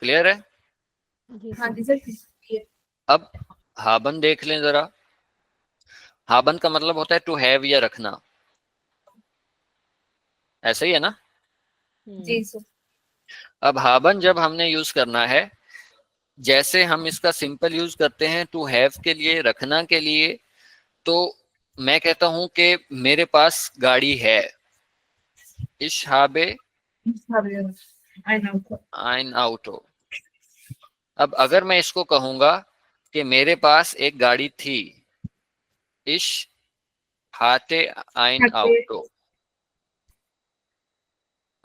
Clear है? हाँ जी sir. अब हाबन देख लें जरा। हाबन का मतलब होता है टू हैव या रखना, ऐसा ही है ना? जी सर। अब हाबन जब हमने यूज करना है, जैसे हम इसका सिंपल यूज करते हैं टू हैव के लिए, रखना के लिए, तो मैं कहता हूं कि मेरे पास गाड़ी है। इश habe ein Auto। अब अगर मैं इसको कहूंगा कि मेरे पास एक गाड़ी थी, इश hatte ein Auto।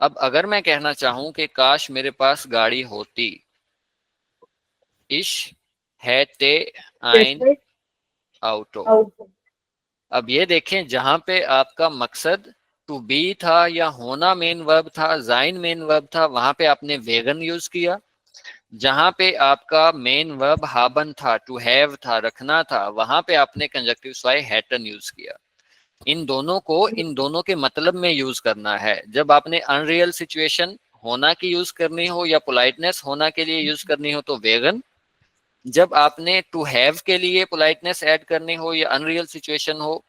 अब अगर मैं कहना चाहूं कि काश मेरे पास गाड़ी होती, इश hätte ein Auto। अब ये देखें, जहां पे आपका मकसद टू बी था या होना मेन वर्ब था, जाइन मेन वर्ब था, वहां पे आपने वेगन यूज किया। जहां पे आपका मेन वर्ब हाबन था, टू हैव था, रखना था, वहां पे आपने कंजक्टिव स्वाय हैटन यूज किया। इन दोनों को इन दोनों के मतलब में यूज करना है। जब आपने अनरियल सिचुएशन होना की यूज करनी हो या पोलाइटनेस होना के लिए यूज करनी हो तो वेगन। जब आपने टू हैव के लिए पोलाइटनेस ऐड करनी हो या अनरियल सिचुएशन हो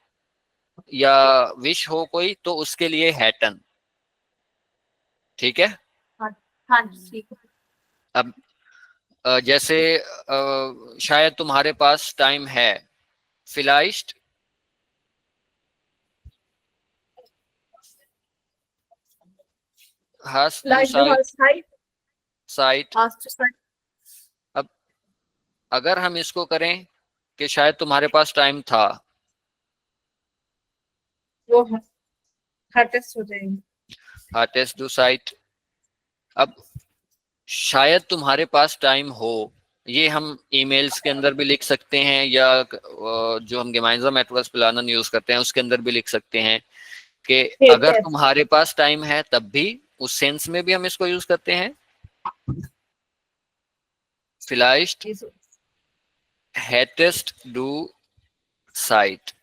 या विश हो कोई, तो उसके लिए हैटन। ठीक है? हाँ हाँ जी ठीक है। अब जैसे शायद तुम्हारे पास टाइम है, vielleicht hast du लाइक जो हर Zeit। साइड अब अगर हम इसको करें कि शायद तुम्हारे पास टाइम था, वो हर्टेस्ट हो जाएंगे। hattest du Zeit। अब शायद तुम्हारे पास टाइम हो, ये हम ईमेल्स के अंदर भी लिख सकते हैं या जो हम gemeinsam etwas planen यूज करते हैं उसके अंदर भी लिख सकते हैं कि ठीक अगर है। तुम्हारे पास टाइम है, तब भी उस सेंस में भी हम इसको यूज करते हैं। vielleicht hättest du Zeit।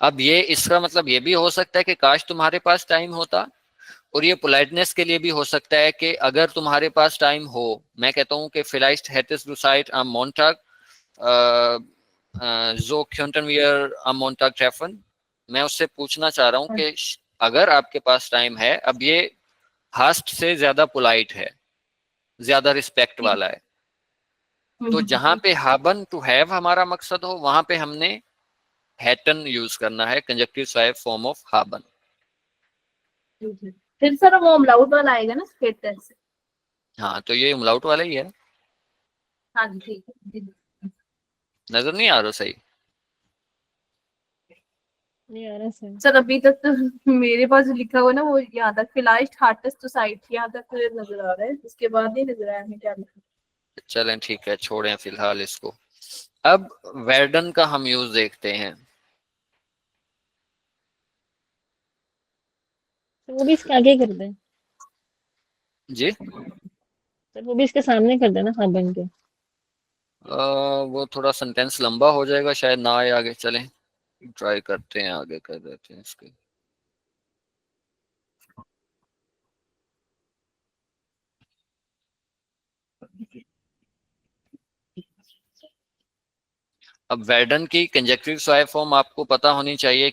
अब ये इसका मतलब ये भी हो सकता है कि काश तुम्हारे पास टाइम होता, और ये पोलाइटनेस के लिए भी हो सकता है कि अगर तुम्हारे पास टाइम हो। मैं कहता हूँ कि vielleicht hättest du Zeit am Montag so könnten wir am Montag treffen। मैं उससे पूछना चाह रहा हूँ कि अगर आपके पास टाइम है। अब ये हास्ट से ज्यादा पोलाइट है, ज्यादा रिस्पेक्ट वाला है। तो जहां पे हाबन टू हैव हमारा मकसद हो, वहां पे हमने हैटन यूज करना है, कंजक्टिव स्वाय फॉर्म ऑफ हाबन। फिर सर वो अमलाउट वाला आएगा ना स्टेटस से। हाँ, तो ये उमलाउट वाला ही है। हाँ जी ठीक है जी। नजर नहीं आ रहा सही? नहीं आ रहा सर। सर अभी तक तो मेरे पास जो लिखा हुआ है ना वो यहाँ तक फिलाइस्ट हार्टेस्ट टू साइट यहाँ तक नजर आ रहा है, उसके बाद नहीं नजर आया हमें क्या लिखा। चलें ठीक है, छोड़ें फिलहाल इसको। अब वेर्डन का हम यूज देखते हैं। तो वो भी इसके आगे कर दें। जी, सर वो भी इसके सामने कर देना, हाँ बन के। वो थोड़ा सेंटेंस लंबा हो जाएगा, शायद ना आए आगे। चलें ट्राई करते हैं, आगे कर देते हैं इसके। अब वेर्डन की कंजक्टिव स्वाय फॉर्म आपको पता होनी चाहिए